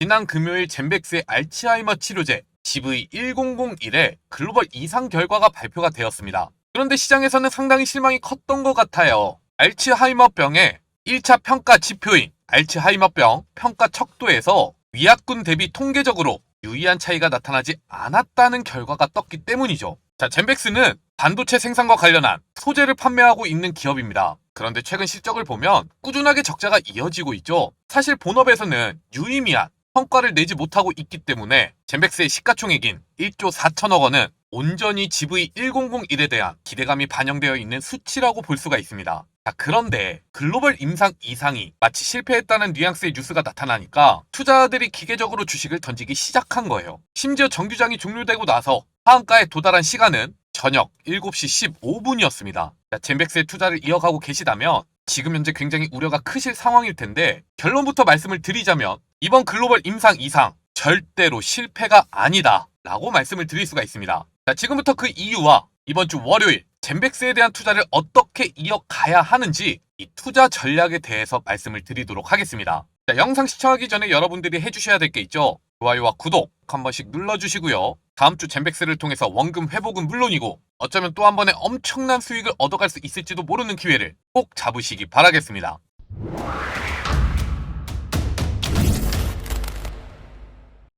지난 금요일 젠백스의 알츠하이머 치료제 GV1001의 글로벌 이상 결과가 발표가 되었습니다. 그런데 시장에서는 상당히 실망이 컸던 것 같아요. 알츠하이머병의 1차 평가 지표인 알츠하이머병 평가 척도에서 위약군 대비 통계적으로 유의한 차이가 나타나지 않았다는 결과가 떴기 때문이죠. 자, 젠백스는 반도체 생산과 관련한 소재를 판매하고 있는 기업입니다. 그런데 최근 실적을 보면 꾸준하게 적자가 이어지고 있죠. 사실 본업에서는 유의미한 성과를 내지 못하고 있기 때문에 젠백스의 시가총액인 1조 4천억 원은 온전히 GV1001에 대한 기대감이 반영되어 있는 수치라고 볼 수가 있습니다. 자, 그런데 글로벌 임상 이상이 마치 실패했다는 뉘앙스의 뉴스가 나타나니까 투자자들이 기계적으로 주식을 던지기 시작한 거예요. 심지어 정규장이 종료되고 나서 하한가에 도달한 시간은 저녁 7시 15분이었습니다. 젠백스의 투자를 이어가고 계시다면 지금 현재 굉장히 우려가 크실 상황일 텐데 결론부터 말씀을 드리자면 이번 글로벌 임상 이상 절대로 실패가 아니다 라고 말씀을 드릴 수가 있습니다. 자, 지금부터 그 이유와 이번 주 월요일 젠백스에 대한 투자를 어떻게 이어가야 하는지 이 투자 전략에 대해서 말씀을 드리도록 하겠습니다. 자, 영상 시청하기 전에 여러분들이 해주셔야 될 게 있죠. 좋아요와 구독 한 번씩 눌러주시고요. 다음 주 젠백스를 통해서 원금 회복은 물론이고 어쩌면 또 한 번에 엄청난 수익을 얻어갈 수 있을지도 모르는 기회를 꼭 잡으시기 바라겠습니다.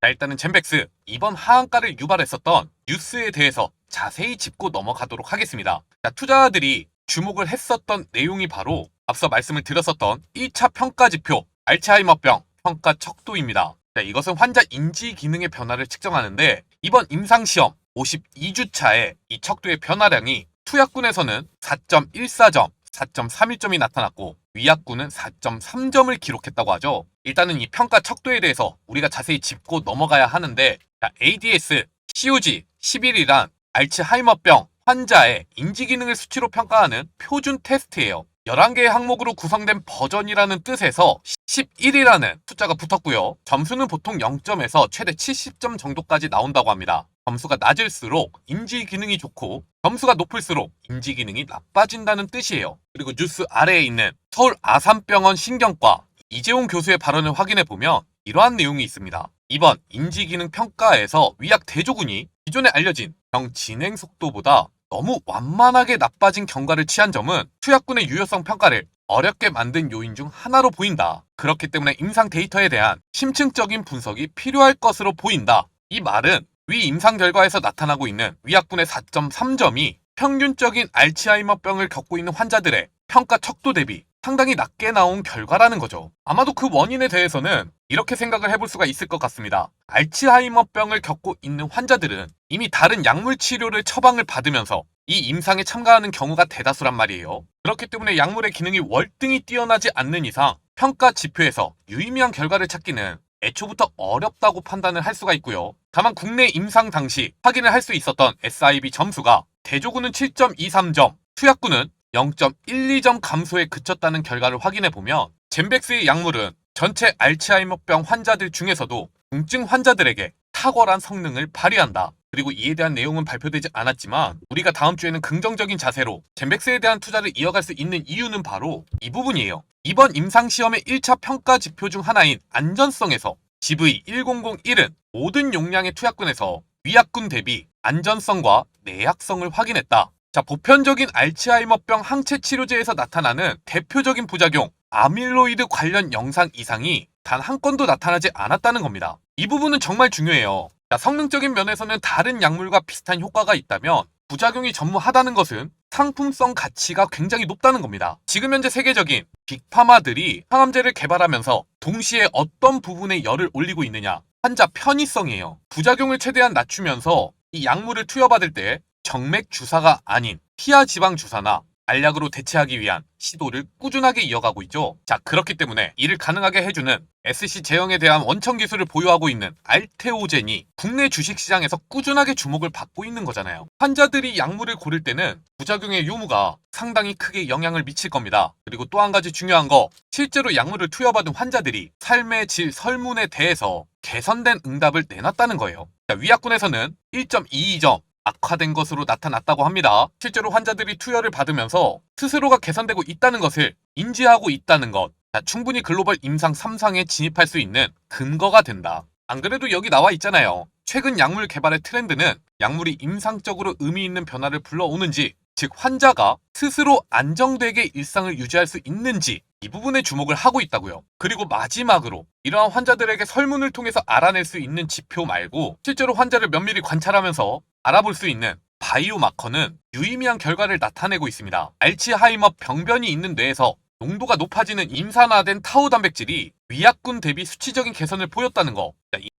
자, 일단은 젠백스 이번 하한가를 유발했었던 뉴스에 대해서 자세히 짚고 넘어가도록 하겠습니다. 자, 투자자들이 주목을 했었던 내용이 바로 앞서 말씀을 드렸었던 1차 평가지표 알츠하이머병 평가 척도입니다. 자, 이것은 환자 인지 기능의 변화를 측정하는데 이번 임상시험 52주차에 이 척도의 변화량이 투약군에서는 4.14점, 4.31점이 나타났고 위약군은 4.3점을 기록했다고 하죠. 일단은 이 평가 척도에 대해서 우리가 자세히 짚고 넘어가야 하는데 ADS, COG 11이란 알츠하이머병 환자의 인지기능을 수치로 평가하는 표준 테스트예요. 11개의 항목으로 구성된 버전이라는 뜻에서 11이라는 숫자가 붙었고요. 점수는 보통 0점에서 최대 70점 정도까지 나온다고 합니다. 점수가 낮을수록 인지 기능이 좋고 점수가 높을수록 인지 기능이 나빠진다는 뜻이에요. 그리고 뉴스 아래에 있는 서울 아산병원 신경과 이재용 교수의 발언을 확인해 보면 이러한 내용이 있습니다. 이번 인지 기능 평가에서 위약 대조군이 기존에 알려진 병 진행 속도보다 너무 완만하게 나빠진 경과를 취한 점은 투약군의 유효성 평가를 어렵게 만든 요인 중 하나로 보인다. 그렇기 때문에 임상 데이터에 대한 심층적인 분석이 필요할 것으로 보인다. 이 말은 위 임상 결과에서 나타나고 있는 위약군의 4.3점이 평균적인 알츠하이머병을 겪고 있는 환자들의 평가 척도 대비 상당히 낮게 나온 결과라는 거죠. 아마도 그 원인에 대해서는 이렇게 생각을 해볼 수가 있을 것 같습니다. 알츠하이머병을 겪고 있는 환자들은 이미 다른 약물 치료를 처방을 받으면서 이 임상에 참가하는 경우가 대다수란 말이에요. 그렇기 때문에 약물의 기능이 월등히 뛰어나지 않는 이상 평가 지표에서 유의미한 결과를 찾기는 애초부터 어렵다고 판단을 할 수가 있고요. 다만 국내 임상 당시 확인을 할 수 있었던 SIB 점수가 대조군은 7.23점, 투약군은 0.12점 감소에 그쳤다는 결과를 확인해 보면 젠백스의 약물은 전체 알츠하이머병 환자들 중에서도 중증 환자들에게 탁월한 성능을 발휘한다. 그리고 이에 대한 내용은 발표되지 않았지만 우리가 다음 주에는 긍정적인 자세로 젠백스에 대한 투자를 이어갈 수 있는 이유는 바로 이 부분이에요. 이번 임상시험의 1차 평가 지표 중 하나인 안전성에서 GV1001은 모든 용량의 투약군에서 위약군 대비 안전성과 내약성을 확인했다. 자, 보편적인 알츠하이머병 항체 치료제에서 나타나는 대표적인 부작용 아밀로이드 관련 영상 이상이 단 한 건도 나타나지 않았다는 겁니다. 이 부분은 정말 중요해요. 자, 성능적인 면에서는 다른 약물과 비슷한 효과가 있다면 부작용이 전무하다는 것은 상품성 가치가 굉장히 높다는 겁니다. 지금 현재 세계적인 빅파마들이 항암제를 개발하면서 동시에 어떤 부분에 열을 올리고 있느냐? 환자 편의성이에요. 부작용을 최대한 낮추면서 이 약물을 투여받을 때 정맥 주사가 아닌 피하 지방 주사나 알약으로 대체하기 위한 시도를 꾸준하게 이어가고 있죠. 자, 그렇기 때문에 이를 가능하게 해주는 SC 제형에 대한 원천 기술을 보유하고 있는 알테오젠이 국내 주식시장에서 꾸준하게 주목을 받고 있는 거잖아요. 환자들이 약물을 고를 때는 부작용의 유무가 상당히 크게 영향을 미칠 겁니다. 그리고 또 한 가지 중요한 거, 실제로 약물을 투여받은 환자들이 삶의 질 설문에 대해서 개선된 응답을 내놨다는 거예요. 자, 위약군에서는 1.22점 악화된 것으로 나타났다고 합니다. 실제로 환자들이 투여를 받으면서 스스로가 개선되고 있다는 것을 인지하고 있다는 것. 충분히 글로벌 임상 3상에 진입할 수 있는 근거가 된다. 안 그래도 여기 나와 있잖아요. 최근 약물 개발의 트렌드는 약물이 임상적으로 의미 있는 변화를 불러오는지, 즉 환자가 스스로 안정되게 일상을 유지할 수 있는지 이 부분에 주목을 하고 있다고요. 그리고 마지막으로 이러한 환자들에게 설문을 통해서 알아낼 수 있는 지표 말고 실제로 환자를 면밀히 관찰하면서 알아볼 수 있는 바이오마커는 유의미한 결과를 나타내고 있습니다. 알츠하이머 병변이 있는 뇌에서 농도가 높아지는 임산화된 타우 단백질이 위약군 대비 수치적인 개선을 보였다는 거.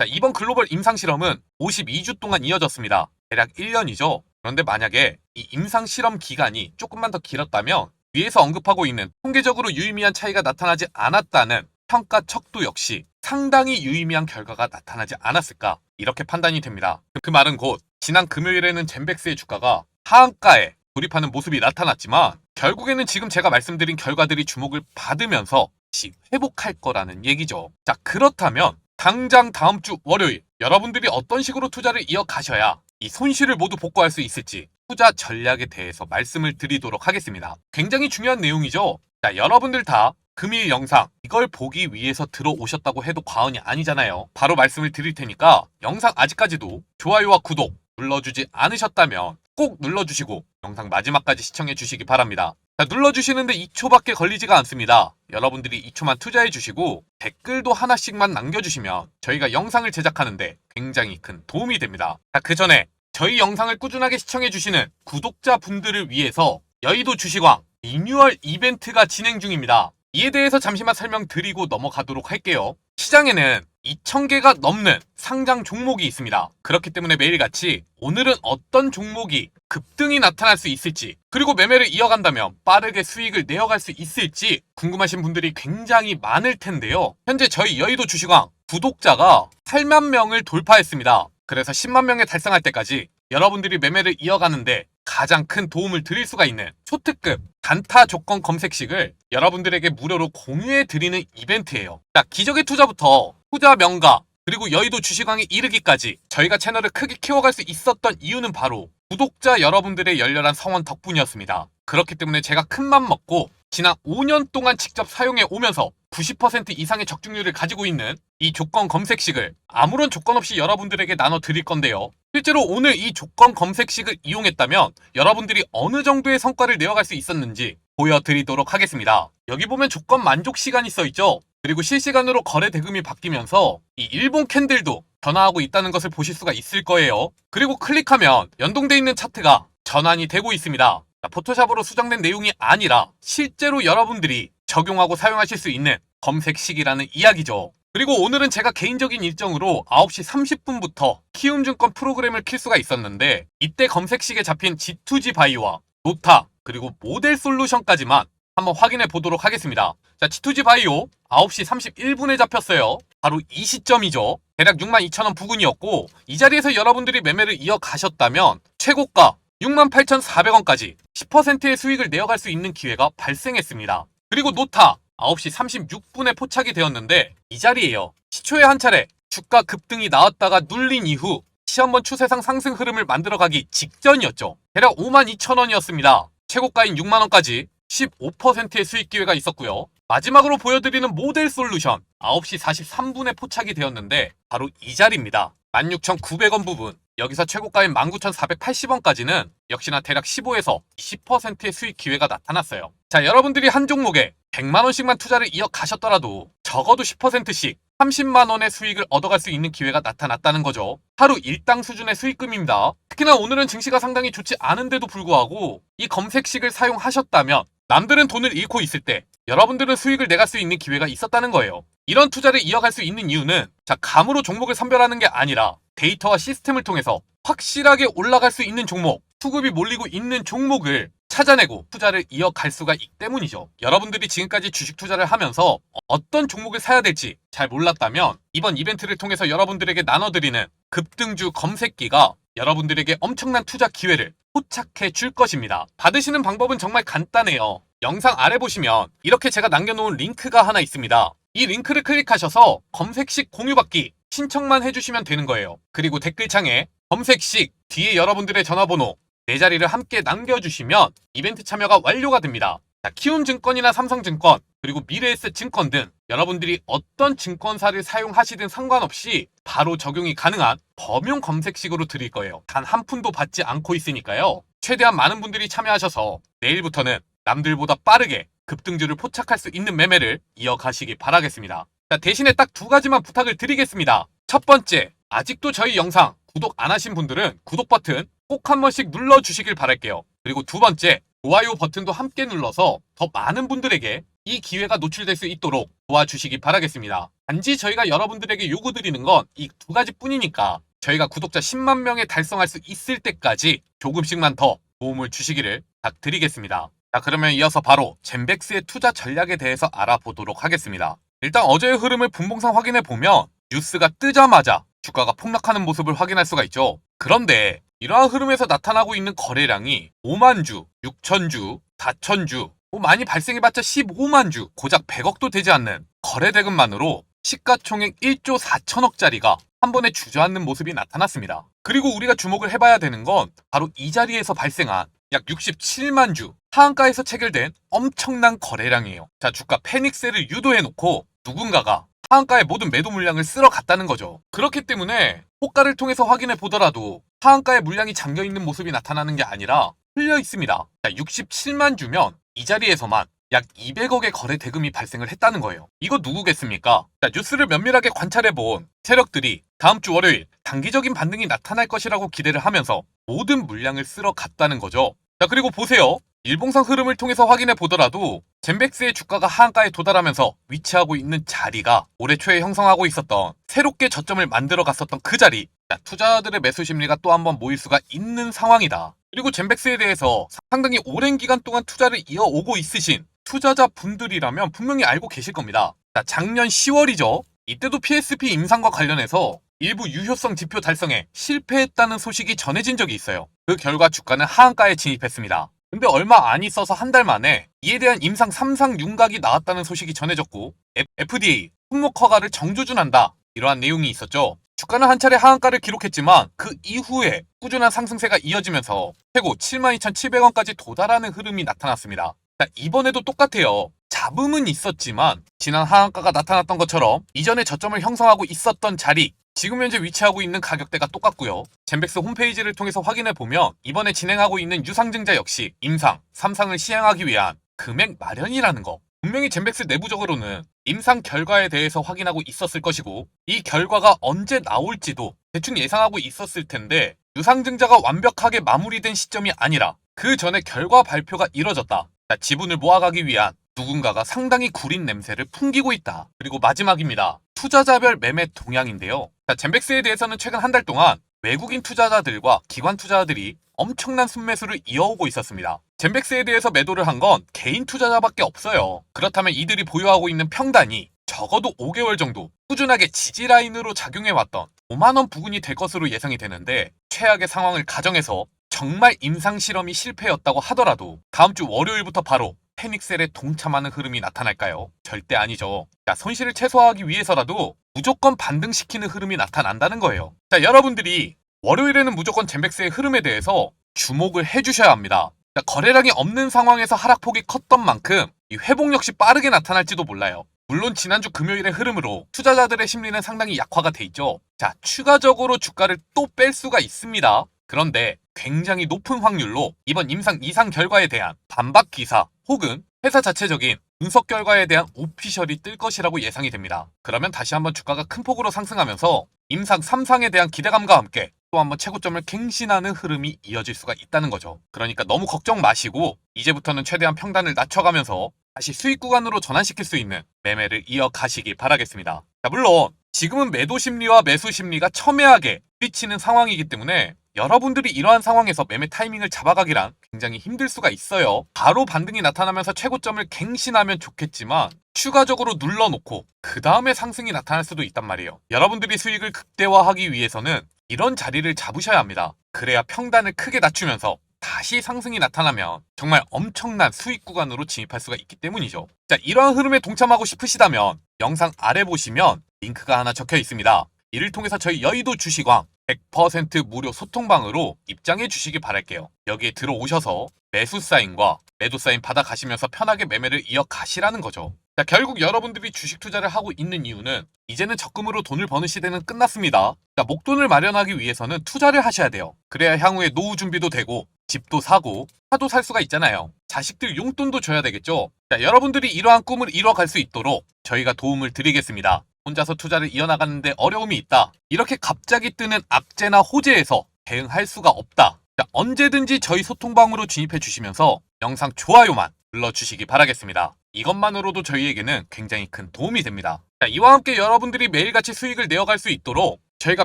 이번 글로벌 임상 실험은 52주 동안 이어졌습니다. 대략 1년이죠. 그런데 만약에 이 임상 실험 기간이 조금만 더 길었다면 위에서 언급하고 있는 통계적으로 유의미한 차이가 나타나지 않았다는 평가 척도 역시 상당히 유의미한 결과가 나타나지 않았을까, 이렇게 판단이 됩니다. 그 말은 곧 지난 금요일에는 젠백스의 주가가 하한가에 돌입하는 모습이 나타났지만 결국에는 지금 제가 말씀드린 결과들이 주목을 받으면서 다시 회복할 거라는 얘기죠. 자, 그렇다면 당장 다음 주 월요일 여러분들이 어떤 식으로 투자를 이어가셔야 이 손실을 모두 복구할 수 있을지 투자 전략에 대해서 말씀을 드리도록 하겠습니다. 굉장히 중요한 내용이죠. 자, 여러분들 다 금일 영상 이걸 보기 위해서 들어오셨다고 해도 과언이 아니잖아요. 바로 말씀을 드릴 테니까 영상 아직까지도 좋아요와 구독 눌러주지 않으셨다면 꼭 눌러주시고 영상 마지막까지 시청해 주시기 바랍니다. 자, 눌러주시는데 2초밖에 걸리지가 않습니다. 여러분들이 2초만 투자해 주시고 댓글도 하나씩만 남겨주시면 저희가 영상을 제작하는데 굉장히 큰 도움이 됩니다. 자, 그 전에 저희 영상을 꾸준하게 시청해 주시는 구독자분들을 위해서 여의도 주식왕 리뉴얼 이벤트가 진행 중입니다. 이에 대해서 잠시만 설명드리고 넘어가도록 할게요. 시장에는 2,000개가 넘는 상장 종목이 있습니다. 그렇기 때문에 매일같이 오늘은 어떤 종목이 급등이 나타날 수 있을지, 그리고 매매를 이어간다면 빠르게 수익을 내어갈 수 있을지 궁금하신 분들이 굉장히 많을 텐데요. 현재 저희 여의도 주식왕 구독자가 8만 명을 돌파했습니다. 그래서 10만 명에 달성할 때까지 여러분들이 매매를 이어가는데 가장 큰 도움을 드릴 수가 있는 초특급 단타 조건 검색식을 여러분들에게 무료로 공유해 드리는 이벤트예요. 자, 기적의 투자부터 투자 명가 그리고 여의도 주식왕에 이르기까지 저희가 채널을 크게 키워갈 수 있었던 이유는 바로 구독자 여러분들의 열렬한 성원 덕분이었습니다. 그렇기 때문에 제가 큰맘 먹고 지난 5년 동안 직접 사용해 오면서 90% 이상의 적중률을 가지고 있는 이 조건 검색식을 아무런 조건 없이 여러분들에게 나눠 드릴 건데요. 실제로 오늘 이 조건 검색식을 이용했다면 여러분들이 어느 정도의 성과를 내어갈 수 있었는지 보여드리도록 하겠습니다. 여기 보면 조건 만족 시간이 써있죠. 그리고 실시간으로 거래 대금이 바뀌면서 이 일본 캔들도 변화하고 있다는 것을 보실 수가 있을 거예요. 그리고 클릭하면 연동되어 있는 차트가 전환이 되고 있습니다. 포토샵으로 수정된 내용이 아니라 실제로 여러분들이 적용하고 사용하실 수 있는 검색식이라는 이야기죠. 그리고 오늘은 제가 개인적인 일정으로 9시 30분부터 키움증권 프로그램을 킬 수가 있었는데 이때 검색식에 잡힌 G2G 바이오와 노타 그리고 모델 솔루션까지만 한번 확인해 보도록 하겠습니다. 자, G2G 바이오 9시 31분에 잡혔어요. 바로 이 시점이죠. 대략 62,000원 부근이었고 이 자리에서 여러분들이 매매를 이어가셨다면 최고가 68,400원까지 10%의 수익을 내어갈 수 있는 기회가 발생했습니다. 그리고 노타 9시 36분에 포착이 되었는데 이 자리에요. 시초에 한 차례 주가 급등이 나왔다가 눌린 이후 시한번 추세상 상승 흐름을 만들어가기 직전이었죠. 대략 52,000원이었습니다. 최고가인 6만원까지 15%의 수익 기회가 있었고요. 마지막으로 보여드리는 모델 솔루션 9시 43분에 포착이 되었는데 바로 이 자리입니다. 16,900원 부분, 여기서 최고가인 19,480원까지는 역시나 대략 15에서 20%의 수익 기회가 나타났어요. 자, 여러분들이 한 종목에 100만원씩만 투자를 이어가셨더라도 적어도 10%씩 30만원의 수익을 얻어갈 수 있는 기회가 나타났다는 거죠. 하루 일당 수준의 수익금입니다. 특히나 오늘은 증시가 상당히 좋지 않은데도 불구하고 이 검색식을 사용하셨다면 남들은 돈을 잃고 있을 때 여러분들은 수익을 내갈 수 있는 기회가 있었다는 거예요. 이런 투자를 이어갈 수 있는 이유는 감으로 종목을 선별하는 게 아니라 데이터와 시스템을 통해서 확실하게 올라갈 수 있는 종목, 수급이 몰리고 있는 종목을 찾아내고 투자를 이어갈 수가 있기 때문이죠. 여러분들이 지금까지 주식 투자를 하면서 어떤 종목을 사야 될지 잘 몰랐다면 이번 이벤트를 통해서 여러분들에게 나눠드리는 급등주 검색기가 여러분들에게 엄청난 투자 기회를 포착해 줄 것입니다. 받으시는 방법은 정말 간단해요. 영상 아래 보시면 이렇게 제가 남겨놓은 링크가 하나 있습니다. 이 링크를 클릭하셔서 검색식 공유받기 신청만 해주시면 되는 거예요. 그리고 댓글창에 검색식 뒤에 여러분들의 전화번호 4자리를 함께 남겨주시면 이벤트 참여가 완료가 됩니다. 자, 키움증권이나 삼성증권 그리고 미래에셋 증권 등 여러분들이 어떤 증권사를 사용하시든 상관없이 바로 적용이 가능한 범용 검색식으로 드릴 거예요. 단 한 푼도 받지 않고 있으니까요. 최대한 많은 분들이 참여하셔서 내일부터는 남들보다 빠르게 급등주를 포착할 수 있는 매매를 이어가시기 바라겠습니다. 자, 대신에 딱 두 가지만 부탁을 드리겠습니다. 첫 번째, 아직도 저희 영상 구독 안 하신 분들은 구독 버튼 꼭 한 번씩 눌러주시길 바랄게요. 그리고 두 번째, 좋아요 버튼도 함께 눌러서 더 많은 분들에게 이 기회가 노출될 수 있도록 도와주시기 바라겠습니다. 단지 저희가 여러분들에게 요구드리는 건 이 두 가지 뿐이니까 저희가 구독자 10만 명에 달성할 수 있을 때까지 조금씩만 더 도움을 주시기를 부탁드리겠습니다. 자, 그러면 이어서 바로 젠백스의 투자 전략에 대해서 알아보도록 하겠습니다. 일단 어제의 흐름을 분봉상 확인해 보면 뉴스가 뜨자마자 주가가 폭락하는 모습을 확인할 수가 있죠. 그런데 이러한 흐름에서 나타나고 있는 거래량이 5만 주, 6천 주, 4천 주, 많이 발생해봤자 15만 주, 고작 100억도 되지 않는 거래 대금만으로 시가총액 1조 4천억짜리가 한 번에 주저앉는 모습이 나타났습니다. 그리고 우리가 주목을 해봐야 되는 건 바로 이 자리에서 발생한 약 67만 주 하한가에서 체결된 엄청난 거래량이에요. 자, 주가 패닉셀을 유도해놓고 누군가가 하한가의 모든 매도 물량을 쓸어 갔다는 거죠. 그렇기 때문에 호가를 통해서 확인해 보더라도 하한가의 물량이 잠겨있는 모습이 나타나는 게 아니라 흘려 있습니다. 자, 67만 주면 이 자리에서만 약 200억의 거래 대금이 발생을 했다는 거예요. 이거 누구겠습니까? 자, 뉴스를 면밀하게 관찰해본 세력들이 다음 주 월요일 단기적인 반등이 나타날 것이라고 기대를 하면서 모든 물량을 쓸어 갔다는 거죠. 자, 그리고 보세요. 일봉상 흐름을 통해서 확인해 보더라도 젠백스의 주가가 하한가에 도달하면서 위치하고 있는 자리가 올해 초에 형성하고 있었던 새롭게 저점을 만들어 갔었던 그 자리. 자, 투자자들의 매수 심리가 또 한 번 모일 수가 있는 상황이다. 그리고 젠백스에 대해서 상당히 오랜 기간 동안 투자를 이어오고 있으신 투자자분들이라면 분명히 알고 계실 겁니다. 자, 작년 10월이죠. 이때도 PSP 임상과 관련해서 일부 유효성 지표 달성에 실패했다는 소식이 전해진 적이 있어요. 그 결과 주가는 하한가에 진입했습니다. 근데 얼마 안 있어서 한 달 만에 이에 대한 임상 3상 윤곽이 나왔다는 소식이 전해졌고 FDA 품목 허가를 정조준한다, 이러한 내용이 있었죠. 주가는 한 차례 하한가를 기록했지만 그 이후에 꾸준한 상승세가 이어지면서 최고 72,700원까지 도달하는 흐름이 나타났습니다. 자, 이번에도 똑같아요. 잡음은 있었지만 지난 하한가가 나타났던 것처럼 이전에 저점을 형성하고 있었던 자리, 지금 현재 위치하고 있는 가격대가 똑같고요. 젠백스 홈페이지를 통해서 확인해보면 이번에 진행하고 있는 유상증자 역시 임상, 3상을 시행하기 위한 금액 마련이라는 거. 분명히 젠백스 내부적으로는 임상 결과에 대해서 확인하고 있었을 것이고 이 결과가 언제 나올지도 대충 예상하고 있었을 텐데 유상증자가 완벽하게 마무리된 시점이 아니라 그 전에 결과 발표가 이뤄졌다. 자, 지분을 모아가기 위한 누군가가 상당히 구린 냄새를 풍기고 있다. 그리고 마지막입니다. 투자자별 매매 동향인데요. 자, 젠백스에 대해서는 최근 한 달 동안 외국인 투자자들과 기관 투자자들이 엄청난 순매수를 이어오고 있었습니다. 젠백스에 대해서 매도를 한 건 개인 투자자밖에 없어요. 그렇다면 이들이 보유하고 있는 평단이 적어도 5개월 정도 꾸준하게 지지라인으로 작용해왔던 5만원 부근이 될 것으로 예상이 되는데 최악의 상황을 가정해서 정말 임상실험이 실패였다고 하더라도 다음 주 월요일부터 바로 패닉셀에 동참하는 흐름이 나타날까요? 절대 아니죠. 자, 손실을 최소화하기 위해서라도 무조건 반등시키는 흐름이 나타난다는 거예요. 자, 여러분들이 월요일에는 무조건 젠백스의 흐름에 대해서 주목을 해주셔야 합니다. 자, 거래량이 없는 상황에서 하락폭이 컸던 만큼 이 회복 역시 빠르게 나타날지도 몰라요. 물론 지난주 금요일의 흐름으로 투자자들의 심리는 상당히 약화가 돼 있죠. 자, 추가적으로 주가를 또 뺄 수가 있습니다. 그런데 굉장히 높은 확률로 이번 임상 2상 결과에 대한 반박 기사 혹은 회사 자체적인 분석 결과에 대한 오피셜이 뜰 것이라고 예상이 됩니다. 그러면 다시 한번 주가가 큰 폭으로 상승하면서 임상 3상에 대한 기대감과 함께 또 한번 최고점을 갱신하는 흐름이 이어질 수가 있다는 거죠. 그러니까 너무 걱정 마시고 이제부터는 최대한 평단을 낮춰가면서 다시 수익 구간으로 전환시킬 수 있는 매매를 이어가시기 바라겠습니다. 자, 물론 지금은 매도 심리와 매수 심리가 첨예하게 부딪히는 상황이기 때문에 여러분들이 이러한 상황에서 매매 타이밍을 잡아가기란 굉장히 힘들 수가 있어요. 바로 반등이 나타나면서 최고점을 갱신하면 좋겠지만 추가적으로 눌러놓고 그 다음에 상승이 나타날 수도 있단 말이에요. 여러분들이 수익을 극대화하기 위해서는 이런 자리를 잡으셔야 합니다. 그래야 평단을 크게 낮추면서 다시 상승이 나타나면 정말 엄청난 수익 구간으로 진입할 수가 있기 때문이죠. 자, 이러한 흐름에 동참하고 싶으시다면 영상 아래 보시면 링크가 하나 적혀 있습니다. 이를 통해서 저희 여의도 주식왕 100% 무료 소통방으로 입장해 주시기 바랄게요. 여기에 들어오셔서 매수 사인과 매도 사인 받아가시면서 편하게 매매를 이어가시라는 거죠. 자, 결국 여러분들이 주식 투자를 하고 있는 이유는 이제는 적금으로 돈을 버는 시대는 끝났습니다. 자, 목돈을 마련하기 위해서는 투자를 하셔야 돼요. 그래야 향후에 노후 준비도 되고 집도 사고 차도 살 수가 있잖아요. 자식들 용돈도 줘야 되겠죠. 자, 여러분들이 이러한 꿈을 이뤄갈 수 있도록 저희가 도움을 드리겠습니다. 혼자서 투자를 이어나가는데 어려움이 있다. 이렇게 갑자기 뜨는 악재나 호재에서 대응할 수가 없다. 자, 언제든지 저희 소통방으로 진입해 주시면서 영상 좋아요만 눌러주시기 바라겠습니다. 이것만으로도 저희에게는 굉장히 큰 도움이 됩니다. 자, 이와 함께 여러분들이 매일같이 수익을 내어갈 수 있도록 저희가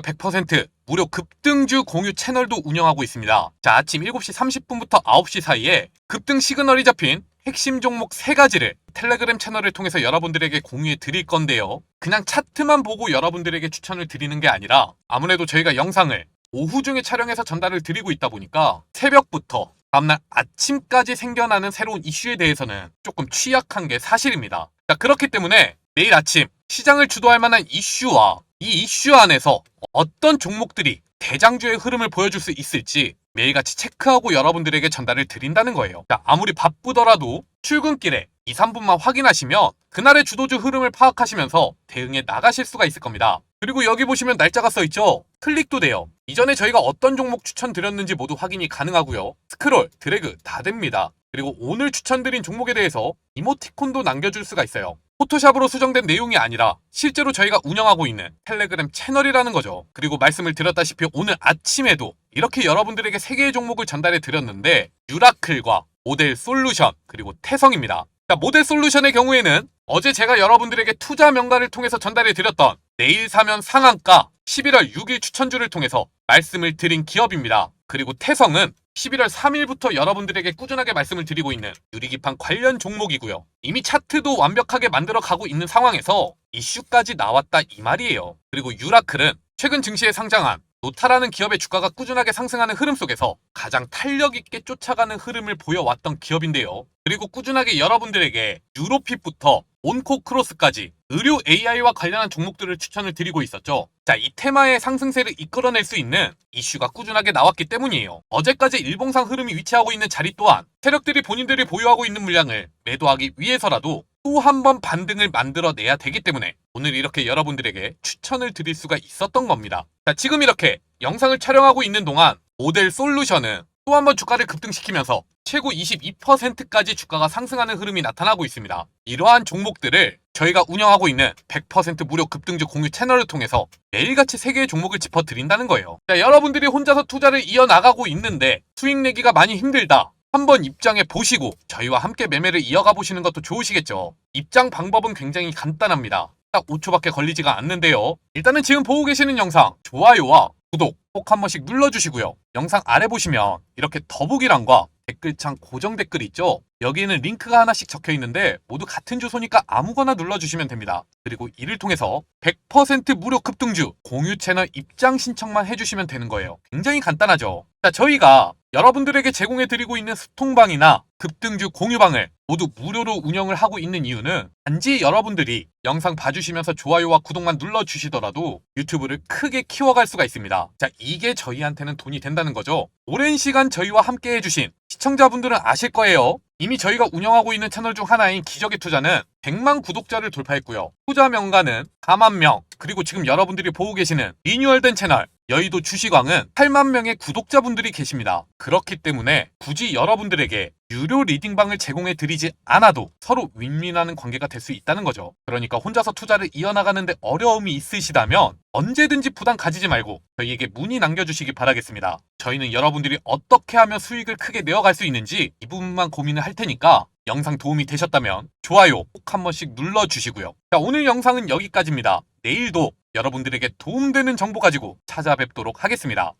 100% 무료 급등주 공유 채널도 운영하고 있습니다. 자, 아침 7시 30분부터 9시 사이에 급등 시그널이 잡힌 핵심 종목 3가지를 텔레그램 채널을 통해서 여러분들에게 공유해 드릴 건데요. 그냥 차트만 보고 여러분들에게 추천을 드리는 게 아니라 아무래도 저희가 영상을 오후 중에 촬영해서 전달을 드리고 있다 보니까 새벽부터 다음날 아침까지 생겨나는 새로운 이슈에 대해서는 조금 취약한 게 사실입니다. 자, 그렇기 때문에 매일 아침 시장을 주도할 만한 이슈와 이 이슈 안에서 어떤 종목들이 대장주의 흐름을 보여줄 수 있을지 매일같이 체크하고 여러분들에게 전달을 드린다는 거예요. 자, 아무리 바쁘더라도 출근길에 2, 3분만 확인하시면 그날의 주도주 흐름을 파악하시면서 대응에 나가실 수가 있을 겁니다. 그리고 여기 보시면 날짜가 써있죠? 클릭도 돼요. 이전에 저희가 어떤 종목 추천드렸는지 모두 확인이 가능하고요. 스크롤, 드래그 다 됩니다. 그리고 오늘 추천드린 종목에 대해서 이모티콘도 남겨줄 수가 있어요. 포토샵으로 수정된 내용이 아니라 실제로 저희가 운영하고 있는 텔레그램 채널이라는 거죠. 그리고 말씀을 드렸다시피 오늘 아침에도 이렇게 여러분들에게 3개의 종목을 전달해 드렸는데 유라클과 모델 솔루션 그리고 태성입니다. 자, 모델 솔루션의 경우에는 어제 제가 여러분들에게 투자 명가를 통해서 전달해 드렸던 내일 사면 상한가 11월 6일 추천주를 통해서 말씀을 드린 기업입니다. 그리고 태성은 11월 3일부터 여러분들에게 꾸준하게 말씀을 드리고 있는 유리기판 관련 종목이고요. 이미 차트도 완벽하게 만들어 가고 있는 상황에서 이슈까지 나왔다 이 말이에요. 그리고 유라클은 최근 증시에 상장한 노타라는 기업의 주가가 꾸준하게 상승하는 흐름 속에서 가장 탄력 있게 쫓아가는 흐름을 보여왔던 기업인데요. 그리고 꾸준하게 여러분들에게 유로핏부터 온코크로스까지 의료 AI와 관련한 종목들을 추천을 드리고 있었죠. 자, 이 테마의 상승세를 이끌어낼 수 있는 이슈가 꾸준하게 나왔기 때문이에요. 어제까지 일봉상 흐름이 위치하고 있는 자리 또한 세력들이 본인들이 보유하고 있는 물량을 매도하기 위해서라도 또 한 번 반등을 만들어내야 되기 때문에 오늘 이렇게 여러분들에게 추천을 드릴 수가 있었던 겁니다. 자, 지금 이렇게 영상을 촬영하고 있는 동안 모델 솔루션은 또 한 번 주가를 급등시키면서 최고 22%까지 주가가 상승하는 흐름이 나타나고 있습니다. 이러한 종목들을 저희가 운영하고 있는 100% 무료 급등주 공유 채널을 통해서 매일같이 3개의 종목을 짚어드린다는 거예요. 자, 여러분들이 혼자서 투자를 이어나가고 있는데 수익 내기가 많이 힘들다. 한번 입장해 보시고 저희와 함께 매매를 이어가 보시는 것도 좋으시겠죠. 입장 방법은 굉장히 간단합니다. 딱 5초밖에 걸리지가 않는데요. 일단은 지금 보고 계시는 영상 좋아요와 구독 꼭 한 번씩 눌러주시고요. 영상 아래 보시면 이렇게 더보기란과 댓글창 고정 댓글 있죠? 여기에는 링크가 하나씩 적혀 있는데 모두 같은 주소니까 아무거나 눌러주시면 됩니다. 그리고 이를 통해서 100% 무료 급등주 공유 채널 입장 신청만 해주시면 되는 거예요. 굉장히 간단하죠? 자, 저희가 여러분들에게 제공해드리고 있는 소통방이나 급등주 공유방을 모두 무료로 운영을 하고 있는 이유는 단지 여러분들이 영상 봐주시면서 좋아요와 구독만 눌러주시더라도 유튜브를 크게 키워갈 수가 있습니다. 자, 이게 저희한테는 돈이 된다는 거죠. 오랜 시간 저희와 함께 해주신 시청자분들은 아실 거예요. 이미 저희가 운영하고 있는 채널 중 하나인 기적의 투자는 100만 구독자를 돌파했고요. 투자 명가는 4만 명, 그리고 지금 여러분들이 보고 계시는 리뉴얼된 채널 여의도 주식왕은 8만 명의 구독자분들이 계십니다. 그렇기 때문에 굳이 여러분들에게 유료 리딩방을 제공해 드리지 않아도 서로 윈윈하는 관계가 될 수 있다는 거죠. 그러니까 혼자서 투자를 이어나가는데 어려움이 있으시다면 언제든지 부담 가지지 말고 저희에게 문의 남겨주시기 바라겠습니다. 저희는 여러분들이 어떻게 하면 수익을 크게 내어갈 수 있는지 이 부분만 고민을 할 테니까 영상 도움이 되셨다면 좋아요 꼭 한 번씩 눌러주시고요. 자, 오늘 영상은 여기까지입니다. 내일도 여러분들에게 도움되는 정보 가지고 찾아뵙도록 하겠습니다.